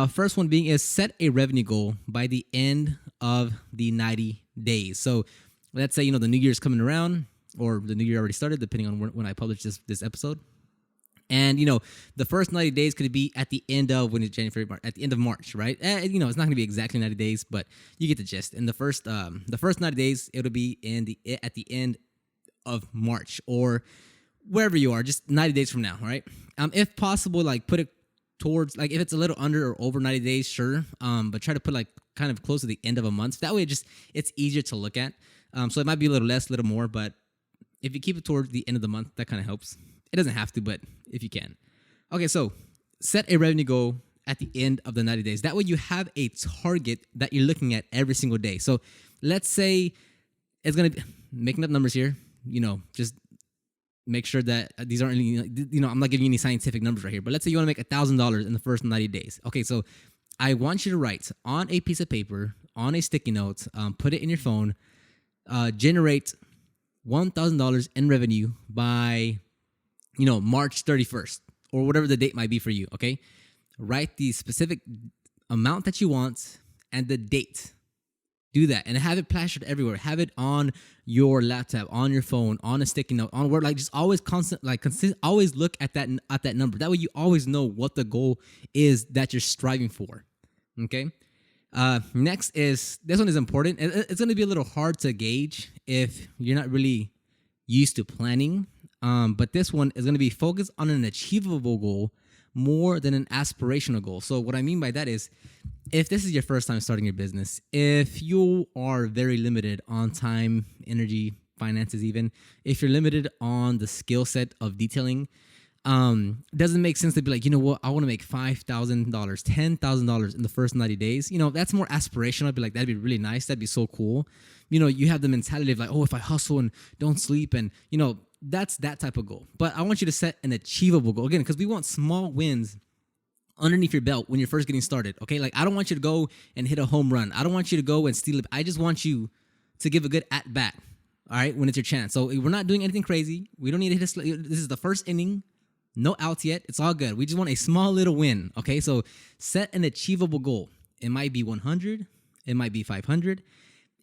First one being is set a revenue goal by the end of the 90 days. So let's say, the new year's coming around, or the new year already started, depending on when I publish this episode. And the first 90 days could be at the end of when it's January, March, at the end of March, right? It's not going to be exactly 90 days, but you get the gist. In the first 90 days, it'll be at the end of March, or wherever you are, just 90 days from now, right? If possible, like put it towards, like if it's a little under or over 90 days, sure. But try to put like kind of close to the end of a month. That way, it's easier to look at. So it might be a little less, a little more, but if you keep it towards the end of the month, that kind of helps. It doesn't have to, but if you can. Okay, so set a revenue goal at the end of the 90 days. That way you have a target that you're looking at every single day. So let's say it's going to be, making up numbers here, just make sure that these aren't any, I'm not giving you any scientific numbers right here, but let's say you want to make $1,000 in the first 90 days. Okay, so I want you to write on a piece of paper, on a sticky note, put it in your phone, generate $1,000 in revenue by March 31st, or whatever the date might be for you, okay? Write the specific amount that you want and the date. Do that and have it plastered everywhere. Have it on your laptop, on your phone, on a sticky note, on Word. Like just always always look at that number. That way you always know what the goal is that you're striving for, okay? Next is, this one is important. It's going to be a little hard to gauge if you're not really used to planning. But this one is going to be focused on an achievable goal more than an aspirational goal. So what I mean by that is, if this is your first time starting your business, if you are very limited on time, energy, finances, even if you're limited on the skill set of detailing, doesn't make sense to be like, you know what, I want to make $5,000, $10,000 in the first 90 days. That's more aspirational. I'd be like, that'd be really nice. That'd be so cool. You have the mentality of like, oh, if I hustle and don't sleep, and that's that type of goal. But I want you to set an achievable goal, again, because we want small wins underneath your belt when you're first getting started. Okay, like I don't want you to go and hit a home run. I don't want you to go and steal it. I just want you to give a good at bat. All right, when it's your chance. So we're not doing anything crazy. We don't need to hit this is the first inning. No outs yet. It's all good. We just want a small little win. Okay, so set an achievable goal. It might be 100. It might be 500.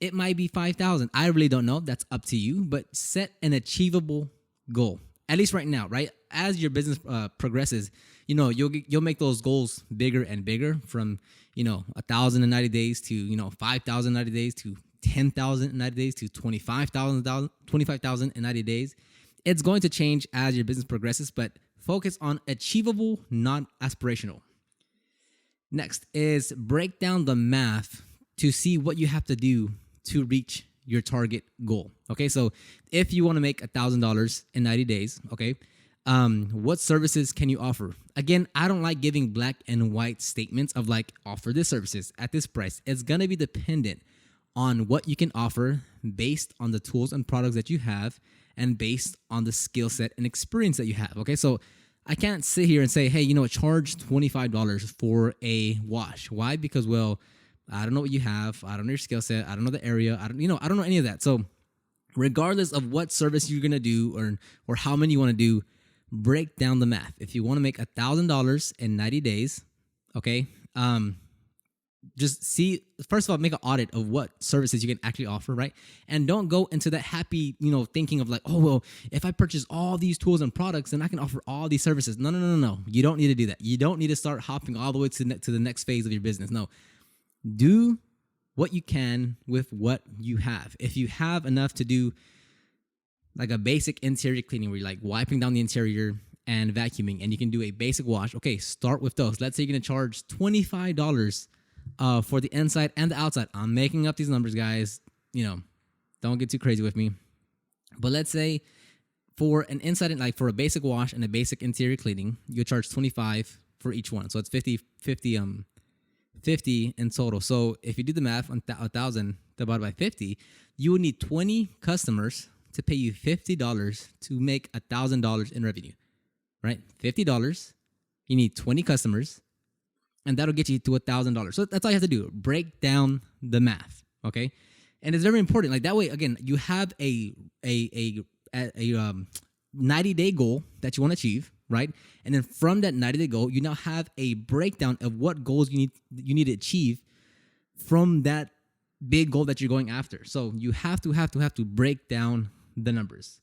It might be 5,000. I really don't know. That's up to you. But set an achievable goal. At least right now, right? As your business progresses, you'll make those goals bigger and bigger, from 1,000 in 90 days to 5,000 in 90 days to 10,000 in 90 days to 25,000 in 90 days. It's going to change as your business progresses, but focus on achievable, not aspirational. Next is break down the math to see what you have to do to reach your target goal. Okay, so if you want to make $1,000 in 90 days, okay, what services can you offer? Again, I don't like giving black and white statements of like, offer this services at this price. It's going to be dependent on what you can offer based on the tools and products that you have and based on the skill set and experience that you have. Okay, so I can't sit here and say, hey, charge $25 for a wash. Why? Because, well, I don't know what you have. I don't know your skill set. I don't know the area. I don't know any of that. So regardless of what service you're going to do or how many you want to do, break down the math. If you want to make $1,000 in 90 days, okay, just see, first of all, make an audit of what services you can actually offer, right? And don't go into that happy, thinking of like, oh, well, if I purchase all these tools and products, then I can offer all these services. No. You don't need to do that. You don't need to start hopping all the way to the next phase of your business. No. Do what you can with what you have. If you have enough to do like a basic interior cleaning where you're like wiping down the interior and vacuuming, and you can do a basic wash, okay, start with those. Let's say you're going to charge $25 for the inside and the outside. I'm making up these numbers, guys. Don't get too crazy with me. But let's say for an inside and like for a basic wash and a basic interior cleaning, you charge $25 for each one. So it's 50 in total. So if you do the math on 1,000 divided by 50, you would need 20 customers to pay you $50 to make $1,000 in revenue, right? $50. You need 20 customers, and that'll get you to $1,000. So that's all you have to do. Break down the math, okay? And it's very important. Like that way, again, you have a 90-day goal that you want to achieve, right? And then from that 90-day goal, you now have a breakdown of what goals you need to achieve from that big goal that you're going after. So you have to break down the numbers.